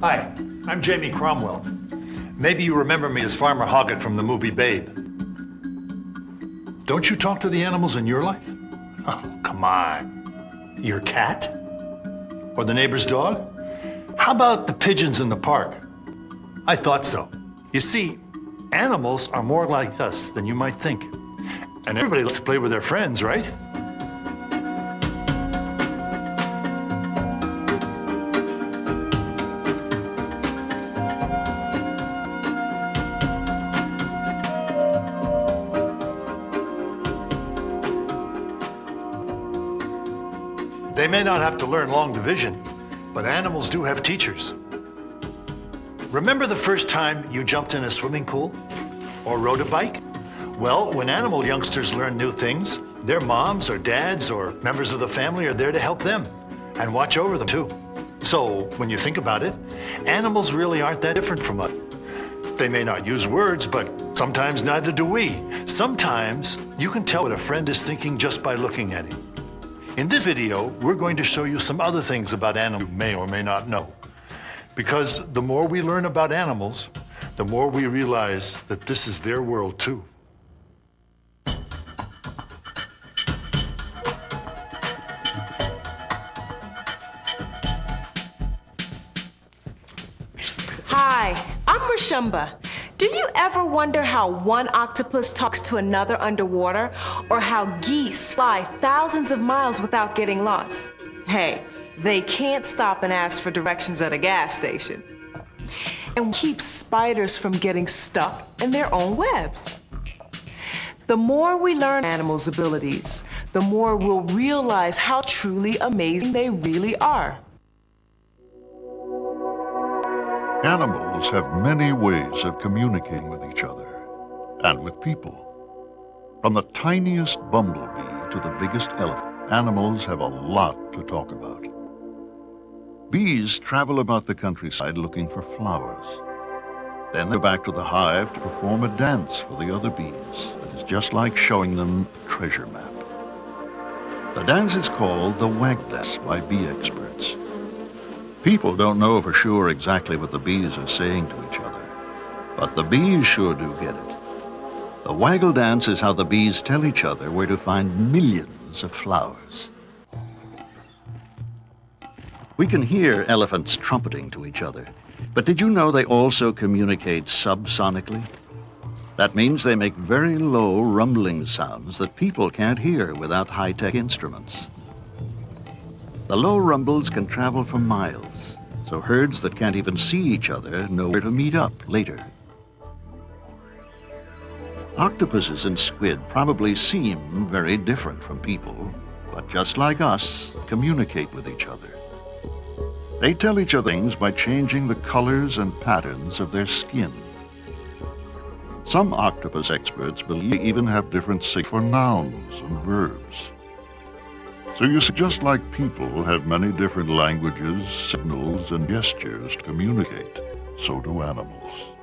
Hi, I'm Jamie Cromwell. Maybe you remember me as Farmer Hoggett from the movie Babe. Don't you talk to the animals in your life? Oh, come on. Your cat? Or the neighbor's dog? How about the pigeons in the park? I thought so. You see, animals are more like us than you might think. And everybody likes to play with their friends, right? They may not have to learn long division, but animals do have teachers. Remember the first time you jumped in a swimming pool or rode a bike? Well, when animal youngsters learn new things, their moms or dads or members of the family are there to help them and watch over them too. So when you think about it, animals really aren't that different from us. They may not use words, but sometimes neither do we. Sometimes you can tell what a friend is thinking just by looking at him. In this video, we're going to show you some other things about animals you may or may not know. Because the more we learn about animals, the more we realize that this is their world too. Hi, I'm Rashumba. Do you ever wonder how one octopus talks to another underwater, or how geese fly thousands of miles without getting lost? Hey, they can't stop and ask for directions at a gas station. And keep spiders from getting stuck in their own webs. The more we learn animals' abilities, the more we'll realize how truly amazing they really are. Animals have many ways of communicating with each other and with people. From the tiniest bumblebee to the biggest elephant, animals have a lot to talk about. Bees travel about the countryside looking for flowers. Then they go back to the hive to perform a dance for the other bees that is just like showing them a treasure map. The dance is called the wag dance by bee experts. People don't know for sure exactly what the bees are saying to each other, but the bees sure do get it. The waggle dance is how the bees tell each other where to find millions of flowers. We can hear elephants trumpeting to each other, but did you know they also communicate subsonically? That means they make very low rumbling sounds that people can't hear without high-tech instruments. The low rumbles can travel for miles, so herds that can't even see each other know where to meet up later. Octopuses and squid probably seem very different from people, but just like us, communicate with each other. They tell each other things by changing the colors and patterns of their skin. Some octopus experts believe they even have different signals for nouns and verbs. So you see, just like people have many different languages, signals, and gestures to communicate, so do animals.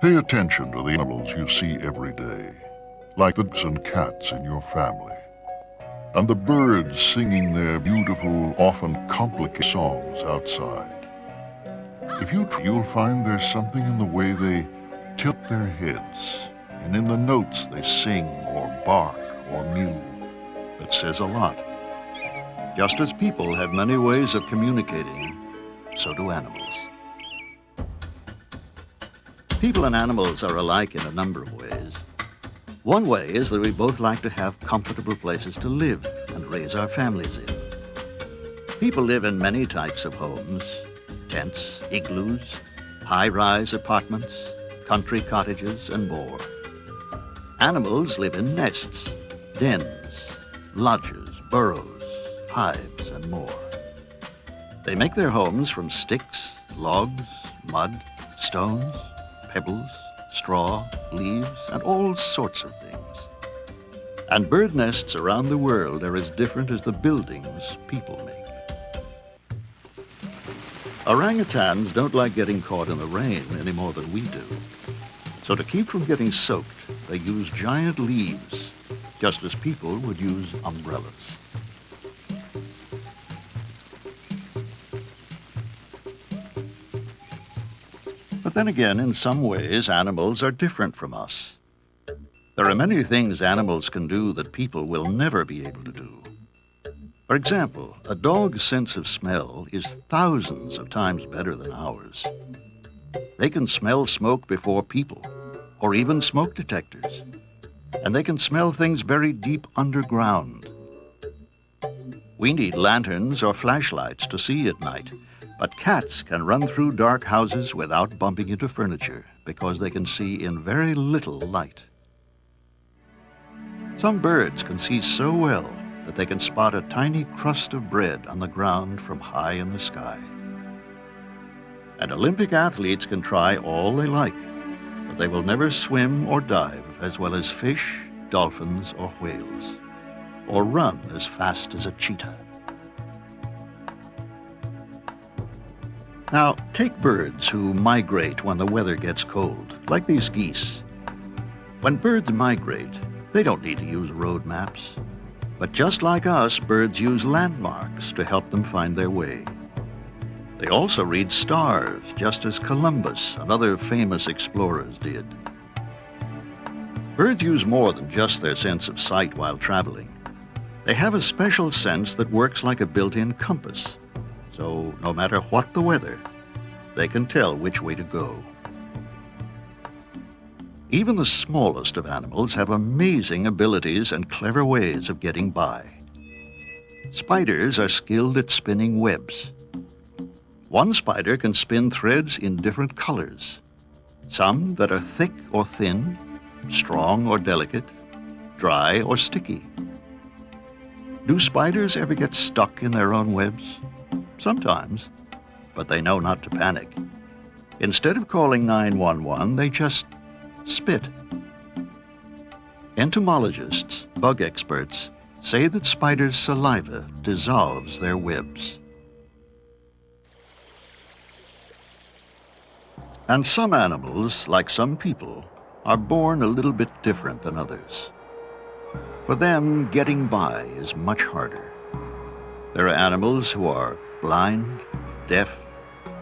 Pay attention to the animals you see every day, like the dogs and cats in your family, and the birds singing their beautiful, often complicated songs outside. If you'll find there's something in the way they tilt their heads, and in the notes they sing or bark or mew, that says a lot. Just as people have many ways of communicating, so do animals. People and animals are alike in a number of ways. One way is that we both like to have comfortable places to live and raise our families in. People live in many types of homes: tents, igloos, high-rise apartments, country cottages, and more. Animals live in nests, dens, lodges, burrows, hives, and more. They make their homes from sticks, logs, mud, stones, pebbles, straw, leaves, and all sorts of things. And bird nests around the world are as different as the buildings people make. Orangutans don't like getting caught in the rain any more than we do. So to keep from getting soaked, they use giant leaves, just as people would use umbrellas. then again, in some ways, animals are different from us. There are many things animals can do that people will never be able to do. For example, a dog's sense of smell is thousands of times better than ours. They can smell smoke before people, or even smoke detectors. And they can smell things buried deep underground. We need lanterns or flashlights to see at night, but cats can run through dark houses without bumping into furniture because they can see in very little light. Some birds can see so well that they can spot a tiny crust of bread on the ground from high in the sky. And Olympic athletes can try all they like, but they will never swim or dive as well as fish, dolphins, or whales, or run as fast as a cheetah. Now, take birds who migrate when the weather gets cold, like these geese. When birds migrate, they don't need to use road maps. But just like us, birds use landmarks to help them find their way. They also read stars, just as Columbus and other famous explorers did. Birds use more than just their sense of sight while traveling. They have a special sense that works like a built-in compass. So no matter what the weather, they can tell which way to go. Even the smallest of animals have amazing abilities and clever ways of getting by. Spiders are skilled at spinning webs. One spider can spin threads in different colors, some that are thick or thin, strong or delicate, dry or sticky. Do spiders ever get stuck in their own webs? Sometimes, but they know not to panic. Instead of calling 911, they just spit. Entomologists, bug experts, say that spiders' saliva dissolves their webs. And some animals, like some people, are born a little bit different than others. For them, getting by is much harder. There are animals who are blind, deaf,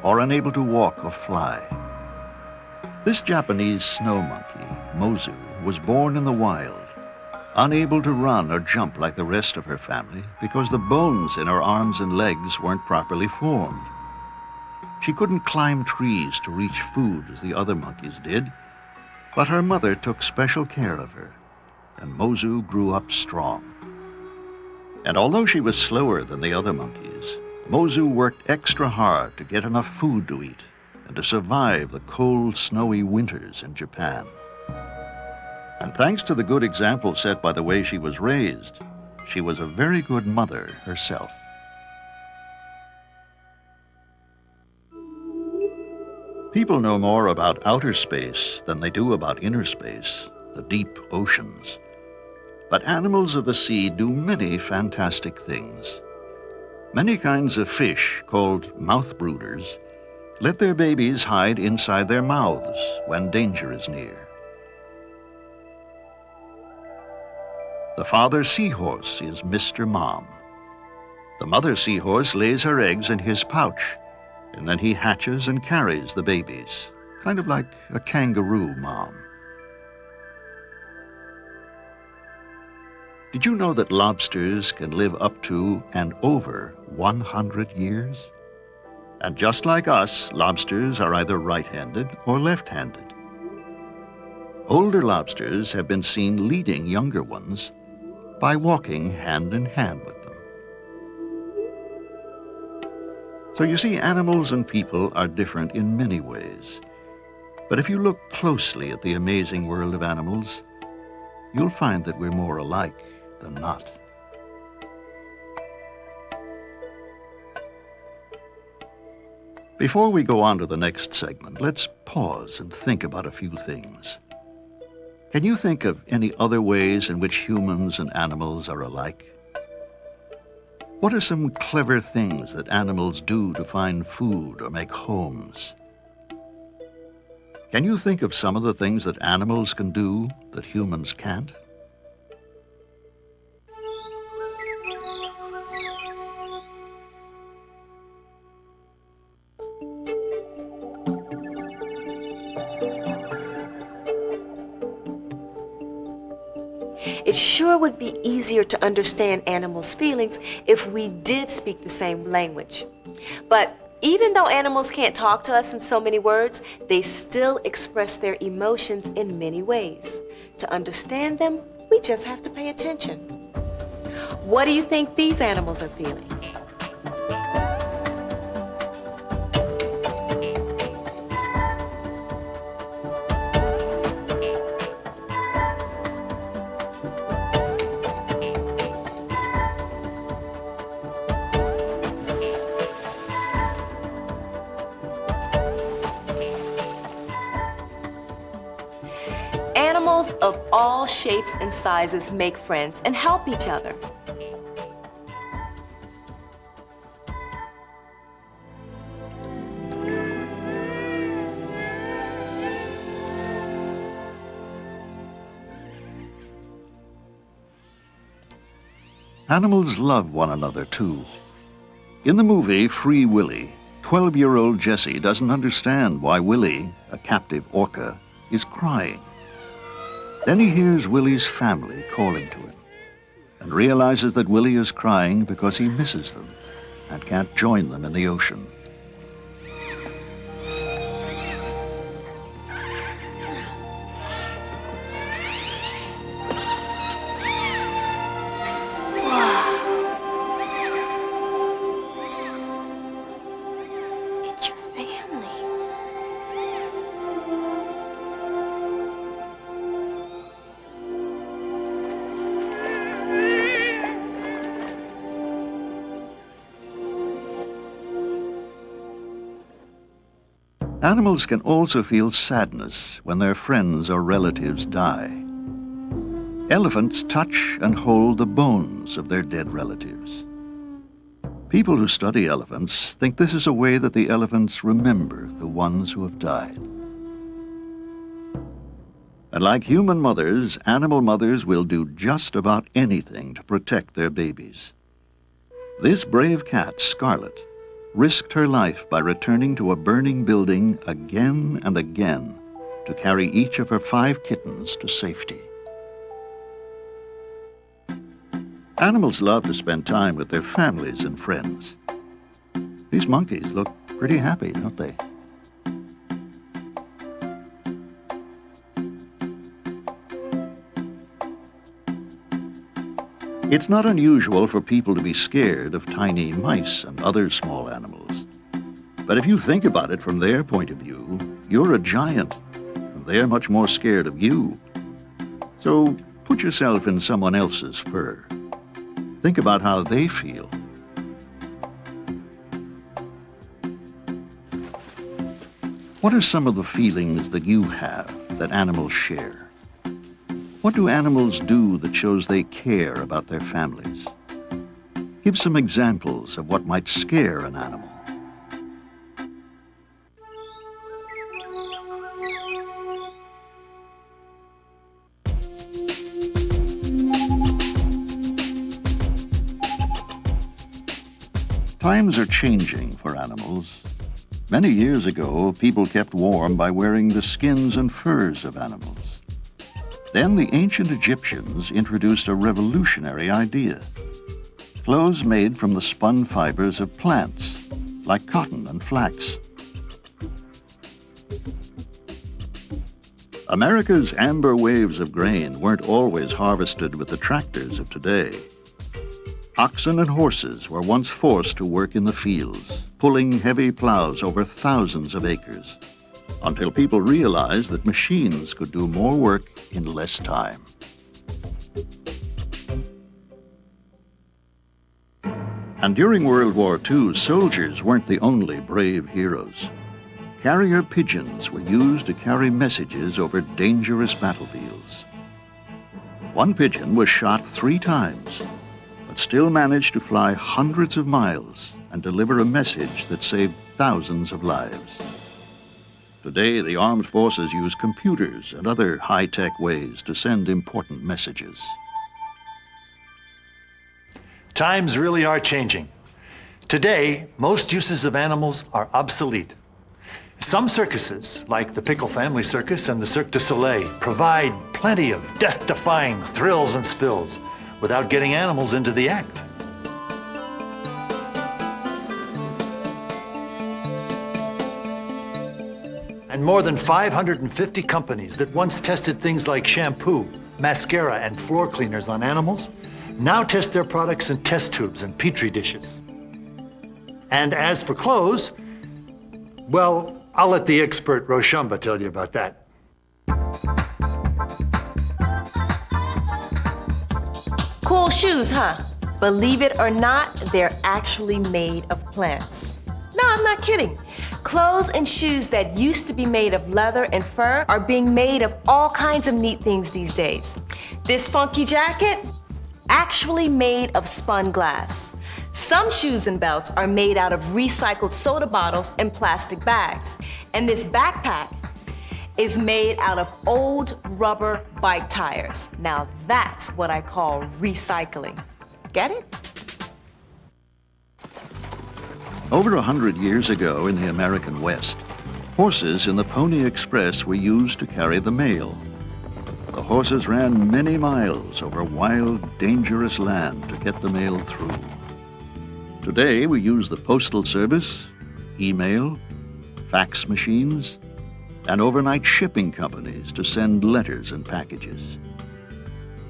or unable to walk or fly. This Japanese snow monkey, Mozu, was born in the wild, unable to run or jump like the rest of her family because the bones in her arms and legs weren't properly formed. She couldn't climb trees to reach food as the other monkeys did, but her mother took special care of her, and Mozu grew up strong. And although she was slower than the other monkeys, Mozu worked extra hard to get enough food to eat and to survive the cold, snowy winters in Japan. And thanks to the good example set by the way she was raised, she was a very good mother herself. People know more about outer space than they do about inner space, the deep oceans. But animals of the sea do many fantastic things. Many kinds of fish, called mouth brooders, let their babies hide inside their mouths when danger is near. The father seahorse is Mr. Mom. The mother seahorse lays her eggs in his pouch, and then he hatches and carries the babies, kind of like a kangaroo mom. Did you know that lobsters can live up to and over 100 years? And just like us, lobsters are either right-handed or left-handed. Older lobsters have been seen leading younger ones by walking hand in hand with them. So you see, animals and people are different in many ways. But if you look closely at the amazing world of animals, you'll find that we're more alike than not. Before we go on to the next segment, let's pause and think about a few things. Can you think of any other ways in which humans and animals are alike? What are some clever things that animals do to find food or make homes? Can you think of some of the things that animals can do that humans can't? It sure would be easier to understand animals' feelings if we did speak the same language. But even though animals can't talk to us in so many words, they still express their emotions in many ways. To understand them, we just have to pay attention. What do you think these animals are feeling? Animals of all shapes and sizes make friends and help each other. Animals love one another, too. In the movie Free Willy, 12-year-old Jesse doesn't understand why Willy, a captive orca, is crying. Then he hears Willy's family calling to him and realizes that Willy is crying because he misses them and can't join them in the ocean. It's your family. Animals can also feel sadness when their friends or relatives die. Elephants touch and hold the bones of their dead relatives. People who study elephants think this is a way that the elephants remember the ones who have died. And like human mothers, animal mothers will do just about anything to protect their babies. This brave cat, Scarlet, risked her life by returning to a burning building again and again to carry each of her 5 kittens to safety. Animals love to spend time with their families and friends. These monkeys look pretty happy, don't they? It's not unusual for people to be scared of tiny mice and other small animals. But if you think about it from their point of view, you're a giant, and they're much more scared of you. So put yourself in someone else's fur. Think about how they feel. What are some of the feelings that you have that animals share? What do animals do that shows they care about their families? Give some examples of what might scare an animal. Times are changing for animals. Many years ago, people kept warm by wearing the skins and furs of animals. Then the ancient Egyptians introduced a revolutionary idea. Clothes made from the spun fibers of plants, like cotton and flax. America's amber waves of grain weren't always harvested with the tractors of today. Oxen and horses were once forced to work in the fields, pulling heavy plows over thousands of acres, until people realized that machines could do more work in less time. And during World War II, soldiers weren't the only brave heroes. Carrier pigeons were used to carry messages over dangerous battlefields. One pigeon was shot 3 times, but still managed to fly hundreds of miles and deliver a message that saved thousands of lives. Today, the armed forces use computers and other high-tech ways to send important messages. Times really are changing. Today, most uses of animals are obsolete. Some circuses, like the Pickle Family Circus and the Cirque du Soleil, provide plenty of death-defying thrills and spills without getting animals into the act. And more than 550 companies that once tested things like shampoo, mascara, and floor cleaners on animals now test their products in test tubes and petri dishes. And as for clothes, well, I'll let the expert Roshamba tell you about that. Cool shoes, huh? Believe it or not, they're actually made of plants. No, I'm not kidding. Clothes and shoes that used to be made of leather and fur are being made of all kinds of neat things these days. This funky jacket, actually made of spun glass. Some shoes and belts are made out of recycled soda bottles and plastic bags. And this backpack is made out of old rubber bike tires. Now that's what I call recycling. Get it? Over 100 years ago in the American West, horses in the Pony Express were used to carry the mail. The horses ran many miles over wild, dangerous land to get the mail through. Today, we use the postal service, email, fax machines, and overnight shipping companies to send letters and packages.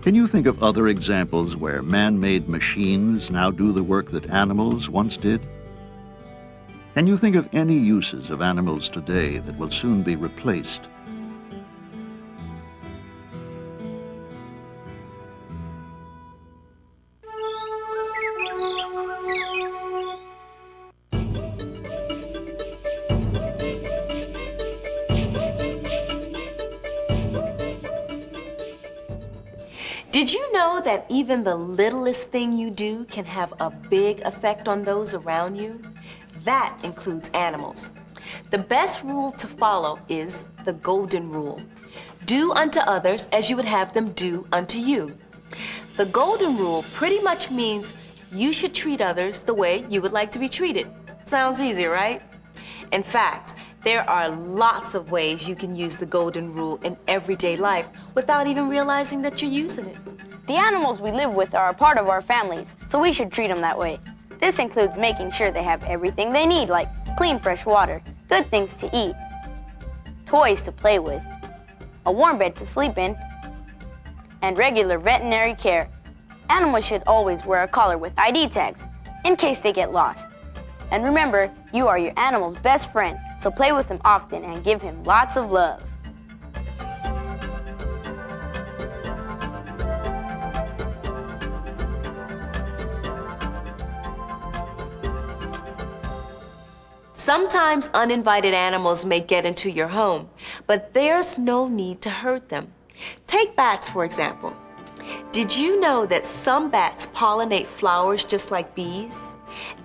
Can you think of other examples where man-made machines now do the work that animals once did? Can you think of any uses of animals today that will soon be replaced? Did you know that even the littlest thing you do can have a big effect on those around you? That includes animals. The best rule to follow is the golden rule. Do unto others as you would have them do unto you. The golden rule pretty much means you should treat others the way you would like to be treated. Sounds easy, right? In fact, there are lots of ways you can use the golden rule in everyday life without even realizing that you're using it. The animals we live with are a part of our families, so we should treat them that way. This includes making sure they have everything they need, like clean, fresh water, good things to eat, toys to play with, a warm bed to sleep in, and regular veterinary care. Animals should always wear a collar with ID tags, in case they get lost. And remember, you are your animal's best friend, so play with him often and give him lots of love. Sometimes uninvited animals may get into your home, but there's no need to hurt them. Take bats, for example. Did you know that some bats pollinate flowers just like bees?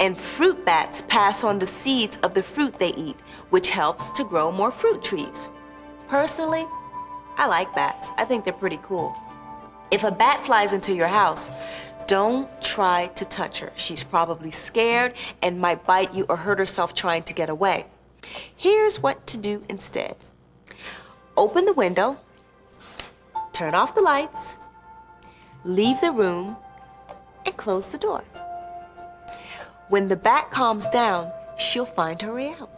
And fruit bats pass on the seeds of the fruit they eat, which helps to grow more fruit trees. Personally, I like bats. I think they're pretty cool. If a bat flies into your house, don't try to touch her. She's probably scared and might bite you or hurt herself trying to get away. Here's what to do instead. Open the window, turn off the lights, leave the room, and close the door. When the bat calms down, she'll find her way out.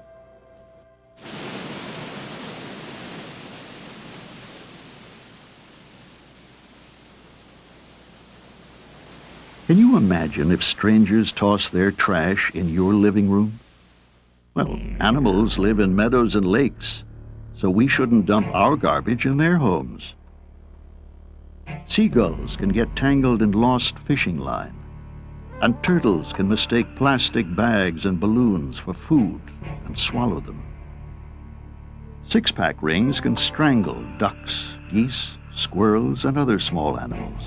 Can you imagine if strangers toss their trash in your living room? Well, animals live in meadows and lakes, so we shouldn't dump our garbage in their homes. Seagulls can get tangled in lost fishing line, and turtles can mistake plastic bags and balloons for food and swallow them. Six-pack rings can strangle ducks, geese, squirrels, and other small animals.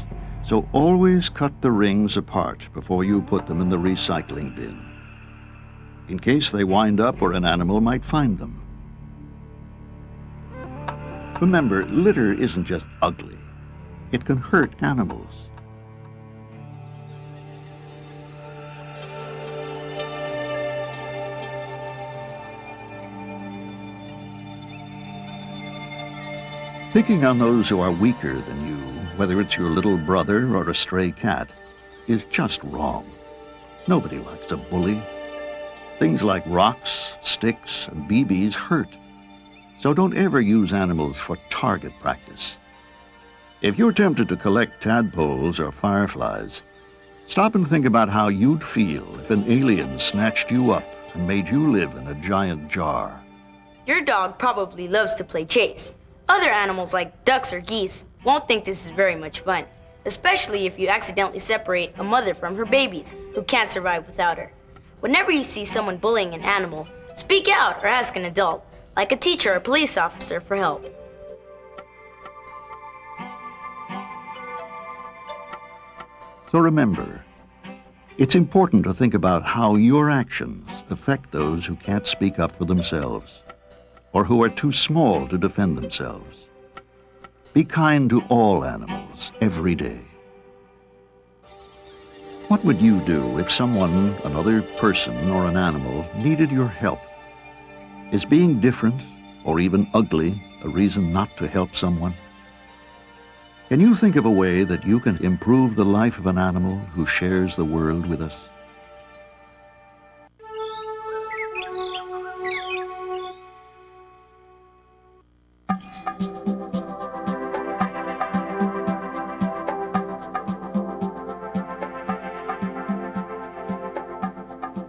So always cut the rings apart before you put them in the recycling bin, in case they wind up where an animal might find them. Remember, litter isn't just ugly. It can hurt animals. Picking on those who are weaker than you, whether it's your little brother or a stray cat, is just wrong. Nobody likes a bully. Things like rocks, sticks, and BBs hurt. So don't ever use animals for target practice. If you're tempted to collect tadpoles or fireflies, stop and think about how you'd feel if an alien snatched you up and made you live in a giant jar. Your dog probably loves to play chase. Other animals like ducks or geese won't think this is very much fun, especially if you accidentally separate a mother from her babies who can't survive without her. Whenever you see someone bullying an animal, speak out or ask an adult, like a teacher or police officer, for help. So remember, it's important to think about how your actions affect those who can't speak up for themselves or who are too small to defend themselves. Be kind to all animals every day. What would you do if someone, another person or an animal, needed your help? Is being different or even ugly a reason not to help someone? Can you think of a way that you can improve the life of an animal who shares the world with us?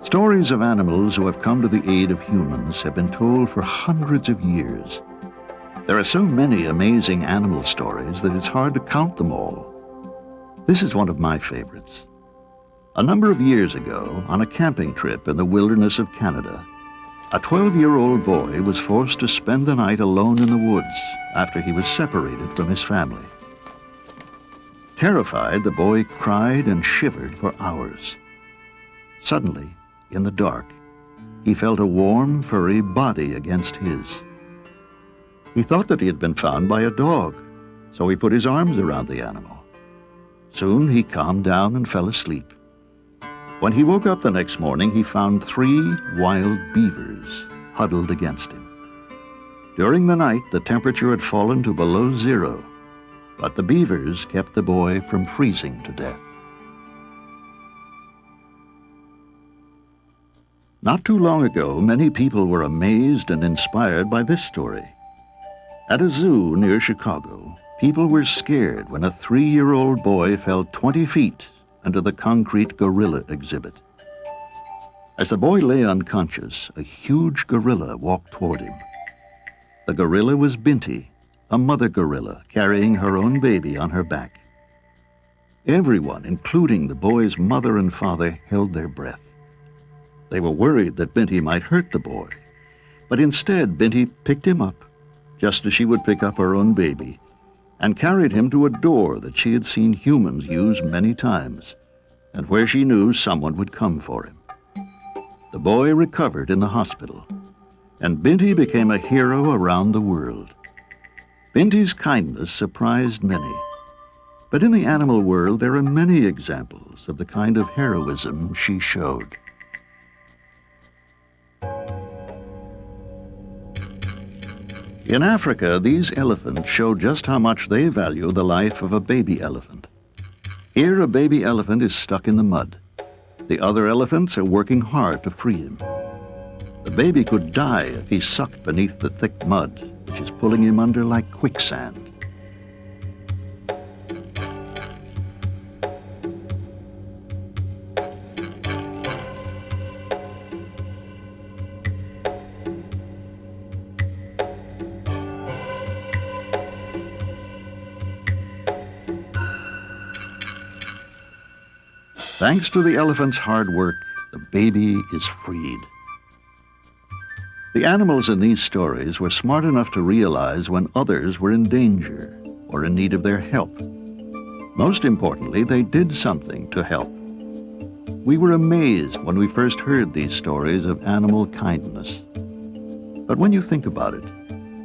Stories of animals who have come to the aid of humans have been told for hundreds of years. There are so many amazing animal stories that it's hard to count them all. This is one of my favorites. A number of years ago, on a camping trip in the wilderness of Canada, a 12-year-old boy was forced to spend the night alone in the woods after he was separated from his family. Terrified, the boy cried and shivered for hours. Suddenly, in the dark, he felt a warm, furry body against his. He thought that he had been found by a dog, so he put his arms around the animal. Soon he calmed down and fell asleep. When he woke up the next morning, he found 3 wild beavers huddled against him. During the night, the temperature had fallen to below 0, but the beavers kept the boy from freezing to death. Not too long ago, many people were amazed and inspired by this story. At a zoo near Chicago, people were scared when a 3-year-old boy fell 20 feet under the concrete gorilla exhibit. As the boy lay unconscious, a huge gorilla walked toward him. The gorilla was Binti, a mother gorilla carrying her own baby on her back. Everyone, including the boy's mother and father, held their breath. They were worried that Binti might hurt the boy, but instead Binti picked him up, just as she would pick up her own baby, and carried him to a door that she had seen humans use many times, and where she knew someone would come for him. The boy recovered in the hospital, and Binti became a hero around the world. Binti's kindness surprised many, but in the animal world there are many examples of the kind of heroism she showed. In Africa, these elephants show just how much they value the life of a baby elephant. Here, a baby elephant is stuck in the mud. The other elephants are working hard to free him. The baby could die if he's sucked beneath the thick mud, which is pulling him under like quicksand. Thanks to the elephant's hard work, the baby is freed. The animals in these stories were smart enough to realize when others were in danger or in need of their help. Most importantly, they did something to help. We were amazed when we first heard these stories of animal kindness. But when you think about it,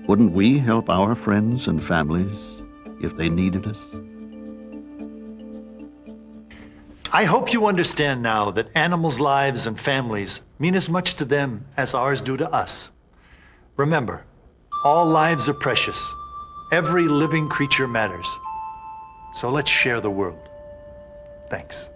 wouldn't we help our friends and families if they needed us? I hope you understand now that animals' lives and families mean as much to them as ours do to us. Remember, all lives are precious, Every living creature matters. So let's share the world. Thanks.